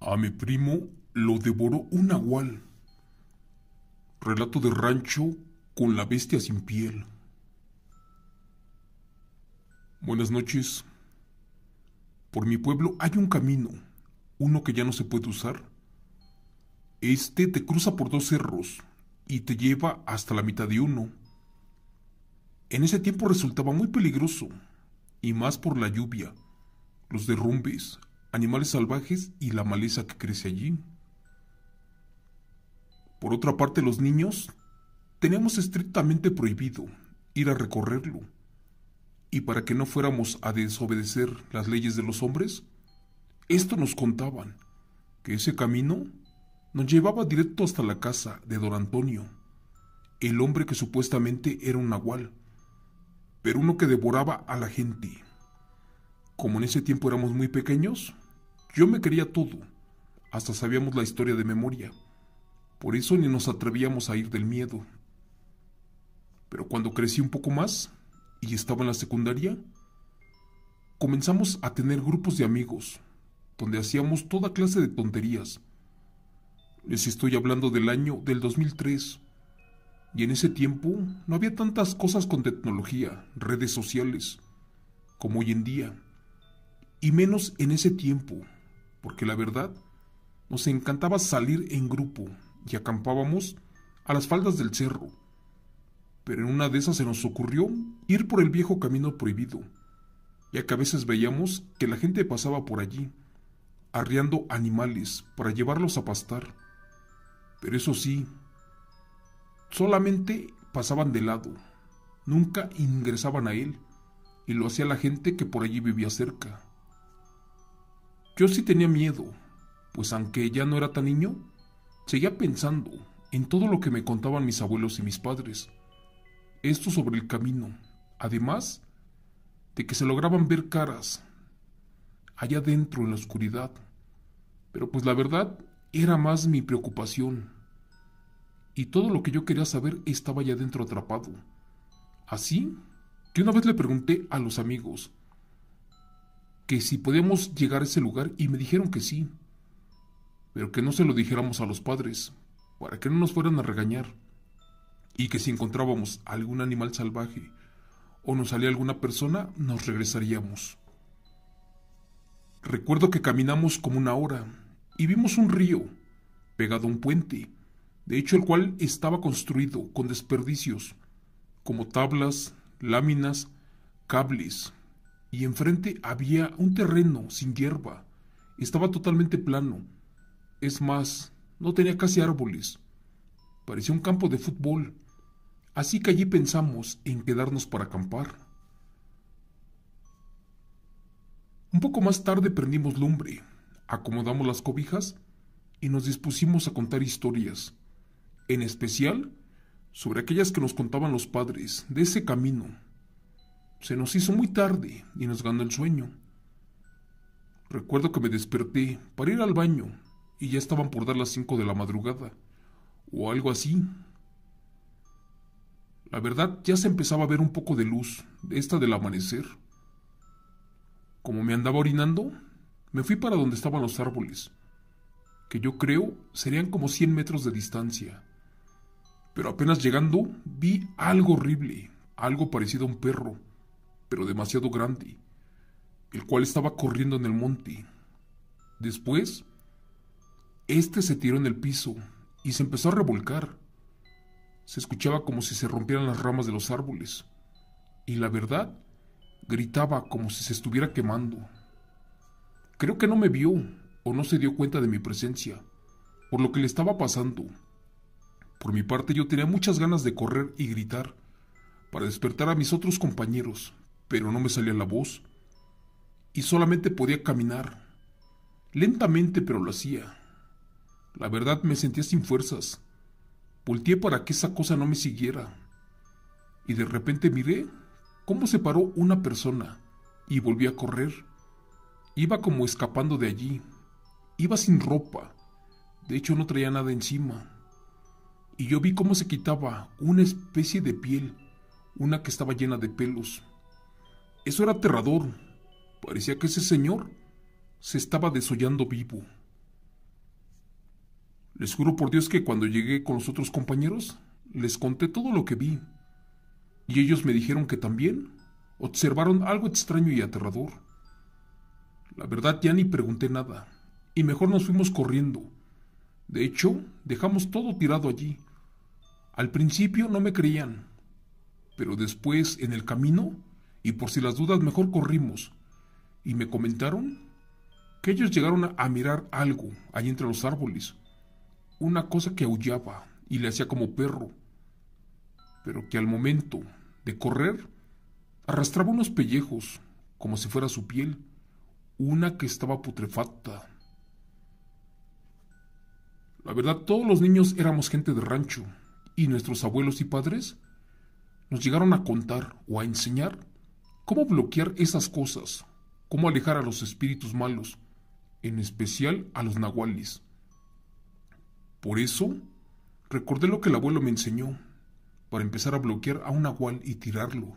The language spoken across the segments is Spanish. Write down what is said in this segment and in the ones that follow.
A mi primo lo devoró un nahual. Relato de rancho con la bestia sin piel. Buenas noches. Por mi pueblo hay un camino, uno que ya no se puede usar. Este te cruza por dos cerros y te lleva hasta la mitad de uno. En ese tiempo resultaba muy peligroso, y más por la lluvia, los derrumbes, animales salvajes y la maleza que crece allí. Por otra parte, los niños teníamos estrictamente prohibido ir a recorrerlo, y para que no fuéramos a desobedecer las leyes de los hombres, esto nos contaban, que ese camino nos llevaba directo hasta la casa de don Antonio, el hombre que supuestamente era un nahual, pero uno que devoraba a la gente. Como en ese tiempo éramos muy pequeños, yo me creía todo, hasta sabíamos la historia de memoria. Por eso ni nos atrevíamos a ir del miedo. Pero cuando crecí un poco más y estaba en la secundaria, comenzamos a tener grupos de amigos, donde hacíamos toda clase de tonterías. Les estoy hablando del año del 2003, y en ese tiempo no había tantas cosas con tecnología, redes sociales, como hoy en día, y menos en ese tiempo, porque la verdad, nos encantaba salir en grupo y acampábamos a las faldas del cerro. Pero en una de esas se nos ocurrió ir por el viejo camino prohibido, ya que a veces veíamos que la gente pasaba por allí, arriando animales para llevarlos a pastar. Pero eso sí, solamente pasaban de lado, nunca ingresaban a él, y lo hacía la gente que por allí vivía cerca. Yo sí tenía miedo, pues aunque ya no era tan niño, seguía pensando en todo lo que me contaban mis abuelos y mis padres. Esto sobre el camino, además de que se lograban ver caras allá dentro en la oscuridad. Pero pues la verdad era más mi preocupación, y todo lo que yo quería saber estaba allá dentro atrapado. Así que una vez le pregunté a los amigos que si podíamos llegar a ese lugar y me dijeron que sí, pero que no se lo dijéramos a los padres, para que no nos fueran a regañar, y que si encontrábamos algún animal salvaje o nos salía alguna persona, nos regresaríamos. Recuerdo que caminamos como una hora y vimos un río pegado a un puente, de hecho el cual estaba construido con desperdicios, como tablas, láminas, cables, y enfrente había un terreno sin hierba, estaba totalmente plano. Es más, no tenía casi árboles. Parecía un campo de fútbol. Así que allí pensamos en quedarnos para acampar. Un poco más tarde prendimos lumbre, acomodamos las cobijas y nos dispusimos a contar historias, en especial sobre aquellas que nos contaban los padres de ese camino. Se nos hizo muy tarde y nos ganó el sueño. Recuerdo que me desperté para ir al baño y ya estaban por dar las 5 de la madrugada, o algo así. La verdad, ya se empezaba a ver un poco de luz, de esta del amanecer. Como me andaba orinando, me fui para donde estaban los árboles, que yo creo serían como 100 metros de distancia. Pero apenas llegando, vi algo horrible, algo parecido a un perro, pero demasiado grande, el cual estaba corriendo en el monte. Después, este se tiró en el piso y se empezó a revolcar. Se escuchaba como si se rompieran las ramas de los árboles, y la verdad, gritaba como si se estuviera quemando. Creo que no me vio o no se dio cuenta de mi presencia, por lo que le estaba pasando. Por mi parte, yo tenía muchas ganas de correr y gritar para despertar a mis otros compañeros, pero no me salía la voz y solamente podía caminar, lentamente, pero lo hacía. La verdad, me sentía sin fuerzas. Volteé para que esa cosa no me siguiera, y de repente miré cómo se paró una persona y volví a correr. Iba como escapando de allí. Iba sin ropa, de hecho no traía nada encima, y yo vi cómo se quitaba una especie de piel, una que estaba llena de pelos. Eso era aterrador. Parecía que ese señor se estaba desollando vivo. Les juro por Dios que cuando llegué con los otros compañeros, les conté todo lo que vi, y ellos me dijeron que también observaron algo extraño y aterrador. La verdad ya ni pregunté nada, y mejor nos fuimos corriendo. De hecho, dejamos todo tirado allí. Al principio no me creían, pero después, en el camino, y por si las dudas, mejor corrimos, y me comentaron que ellos llegaron a mirar algo allí entre los árboles, una cosa que aullaba y le hacía como perro, pero que al momento de correr arrastraba unos pellejos como si fuera su piel, una que estaba putrefacta. La verdad, todos los niños éramos gente de rancho, y nuestros abuelos y padres nos llegaron a contar o a enseñar cómo bloquear esas cosas, cómo alejar a los espíritus malos, en especial a los nahuales. Por eso, recordé lo que el abuelo me enseñó, para empezar a bloquear a un nahual y tirarlo.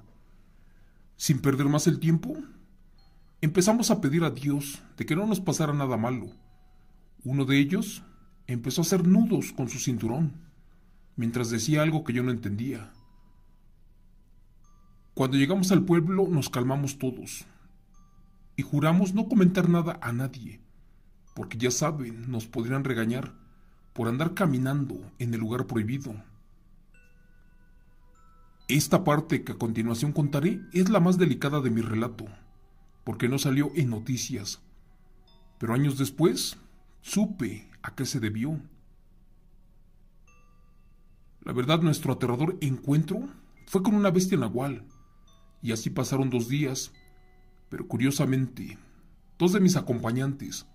Sin perder más el tiempo, empezamos a pedir a Dios de que no nos pasara nada malo. Uno de ellos empezó a hacer nudos con su cinturón, mientras decía algo que yo no entendía. Cuando llegamos al pueblo nos calmamos todos, y juramos no comentar nada a nadie, porque ya saben, nos podrían regañar por andar caminando en el lugar prohibido. Esta parte que a continuación contaré es la más delicada de mi relato, porque no salió en noticias, pero años después supe a qué se debió. La verdad, nuestro aterrador encuentro fue con una bestia nahual, y así pasaron 2 días, pero curiosamente, 2 de mis acompañantes,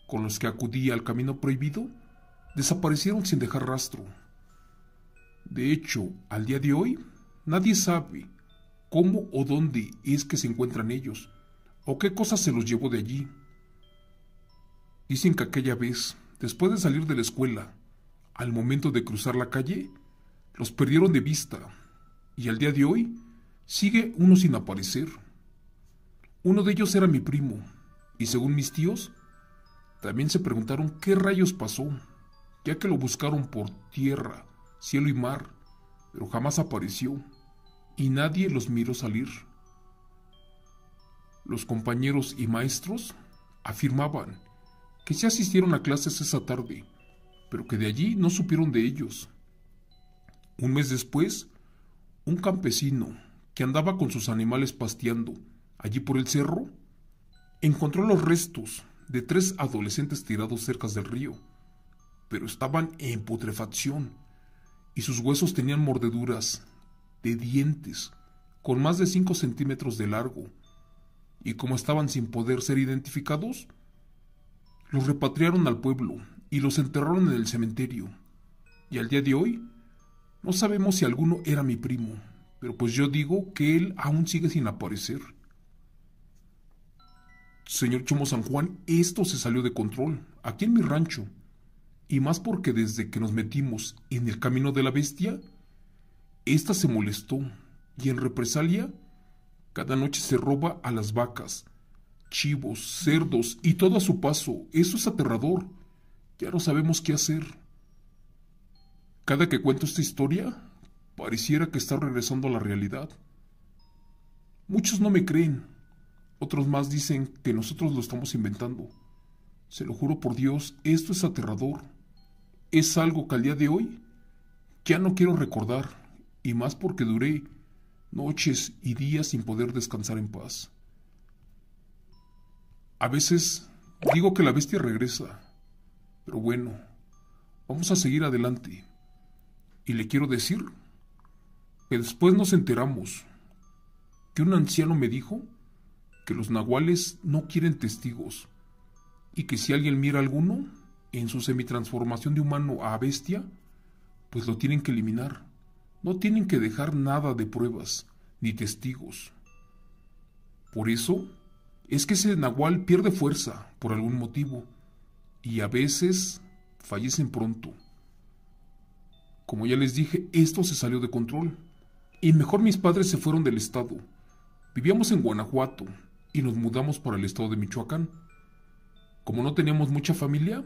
con los que acudí al camino prohibido, desaparecieron sin dejar rastro. De hecho, al día de hoy, nadie sabe cómo o dónde es que se encuentran ellos, o qué cosa se los llevó de allí. Dicen que aquella vez, después de salir de la escuela, al momento de cruzar la calle, los perdieron de vista, y al día de hoy sigue uno sin aparecer. Uno de ellos era mi primo, y según mis tíos, también se preguntaron qué rayos pasó, ya que lo buscaron por tierra, cielo y mar, pero jamás apareció, y nadie los miró salir. Los compañeros y maestros afirmaban que sí asistieron a clases esa tarde, pero que de allí no supieron de ellos. Un mes después, un campesino que andaba con sus animales pasteando allí por el cerro, encontró los restos de 3 adolescentes tirados cerca del río, pero estaban en putrefacción y sus huesos tenían mordeduras de dientes con más de 5 centímetros de largo, y como estaban sin poder ser identificados, los repatriaron al pueblo y los enterraron en el cementerio, y al día de hoy no sabemos si alguno era mi primo, pero pues yo digo que él aún sigue sin aparecer. Señor Chomo San Juan, esto se salió de control, aquí en mi rancho, y más porque desde que nos metimos en el camino de la bestia, ésta se molestó, y en represalia, cada noche se roba a las vacas, chivos, cerdos y todo a su paso. Eso es aterrador, ya no sabemos qué hacer. Cada que cuento esta historia, pareciera que está regresando a la realidad. Muchos no me creen, otros más dicen que nosotros lo estamos inventando. Se lo juro por Dios, esto es aterrador. Es algo que al día de hoy ya no quiero recordar, y más porque duré noches y días sin poder descansar en paz. A veces digo que la bestia regresa, pero bueno, vamos a seguir adelante. Y le quiero decir que después nos enteramos que un anciano me dijo que los nahuales no quieren testigos, y que si alguien mira a alguno en su semitransformación de humano a bestia, pues lo tienen que eliminar. No tienen que dejar nada de pruebas ni testigos. Por eso es que ese nahual pierde fuerza por algún motivo, y a veces fallecen pronto. Como ya les dije, esto se salió de control, y mejor mis padres se fueron del estado. Vivíamos en Guanajuato y nos mudamos para el estado de Michoacán. Como no teníamos mucha familia,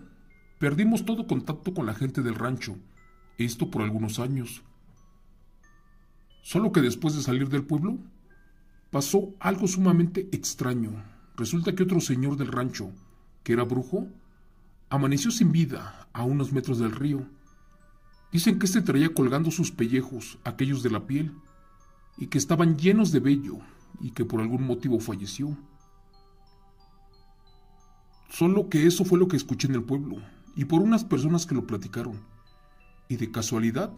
perdimos todo contacto con la gente del rancho, esto por algunos años. Solo que después de salir del pueblo, pasó algo sumamente extraño. Resulta que otro señor del rancho, que era brujo, amaneció sin vida a unos metros del río. Dicen que traía colgando sus pellejos, aquellos de la piel, y que estaban llenos de vello, y que por algún motivo falleció. Solo que eso fue lo que escuché en el pueblo, y por unas personas que lo platicaron. Y de casualidad,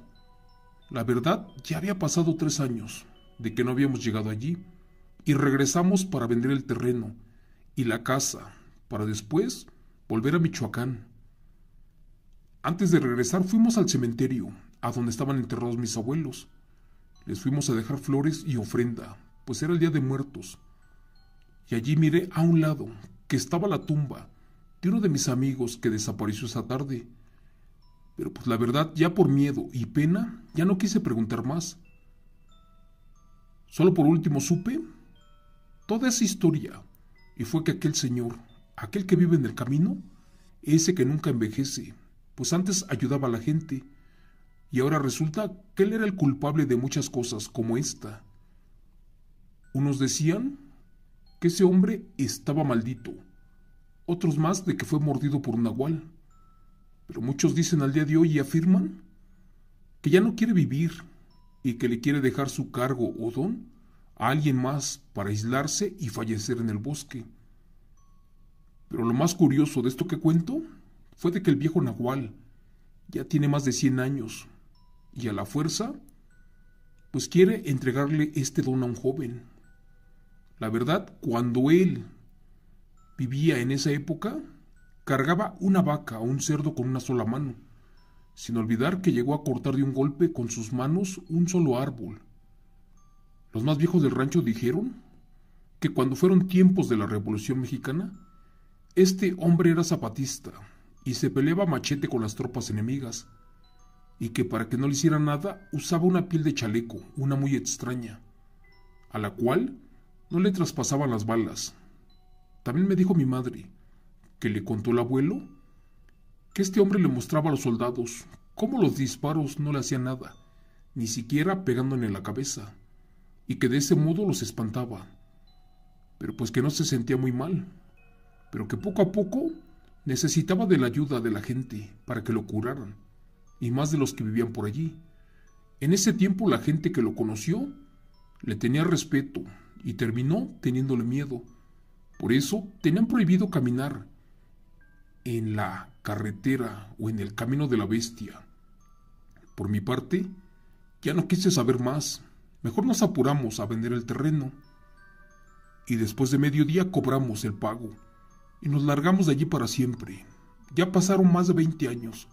la verdad, ya había pasado 3 años de que no habíamos llegado allí, y regresamos para vender el terreno y la casa, para después volver a Michoacán. Antes de regresar fuimos al cementerio, a donde estaban enterrados mis abuelos. Les fuimos a dejar flores y ofrenda, pues era el Día de Muertos. Y allí miré a un lado que estaba la tumba de uno de mis amigos que desapareció esa tarde. Pero pues la verdad, ya por miedo y pena, ya no quise preguntar más. Solo por último supe toda esa historia, y fue que aquel señor, aquel que vive en el camino, ese que nunca envejece, pues antes ayudaba a la gente, y ahora resulta que él era el culpable de muchas cosas como esta. Unos decían que ese hombre estaba maldito, otros más de que fue mordido por un nahual, pero muchos dicen al día de hoy y afirman que ya no quiere vivir y que le quiere dejar su cargo o don a alguien más para aislarse y fallecer en el bosque. Pero lo más curioso de esto que cuento fue de que el viejo nahual ya tiene más de 100 años y a la fuerza pues quiere entregarle este don a un joven. La verdad, cuando él vivía en esa época, cargaba una vaca o un cerdo con una sola mano, sin olvidar que llegó a cortar de un golpe con sus manos un solo árbol. Los más viejos del rancho dijeron que cuando fueron tiempos de la Revolución Mexicana, este hombre era zapatista y se peleaba a machete con las tropas enemigas, y que para que no le hiciera nada usaba una piel de chaleco, una muy extraña, a la cual no le traspasaban las balas. También me dijo mi madre, que le contó el abuelo, que este hombre le mostraba a los soldados cómo los disparos no le hacían nada, ni siquiera pegándole en la cabeza, y que de ese modo los espantaba, pero pues que no se sentía muy mal, pero que poco a poco necesitaba de la ayuda de la gente para que lo curaran, y más de los que vivían por allí. En ese tiempo la gente que lo conoció le tenía respeto y terminó teniéndole miedo. Por eso tenían prohibido caminar en la carretera o en el camino de la bestia. Por mi parte, ya no quise saber más. Mejor nos apuramos a vender el terreno. Y después de mediodía cobramos el pago y nos largamos de allí para siempre. Ya pasaron más de 20 años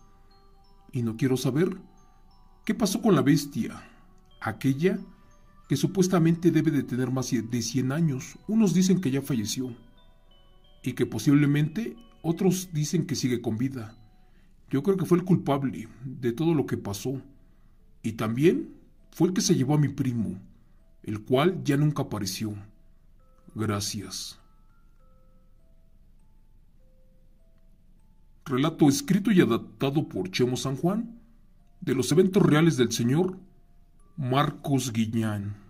y no quiero saber qué pasó con la bestia, aquella que supuestamente debe de tener más de 100 años. Unos dicen que ya falleció y que posiblemente otros dicen que sigue con vida. Yo creo que fue el culpable de todo lo que pasó, y también fue el que se llevó a mi primo, el cual ya nunca apareció. Gracias. Relato escrito y adaptado por Chemo San Juan, de los eventos reales del señor Marcos Guiñán.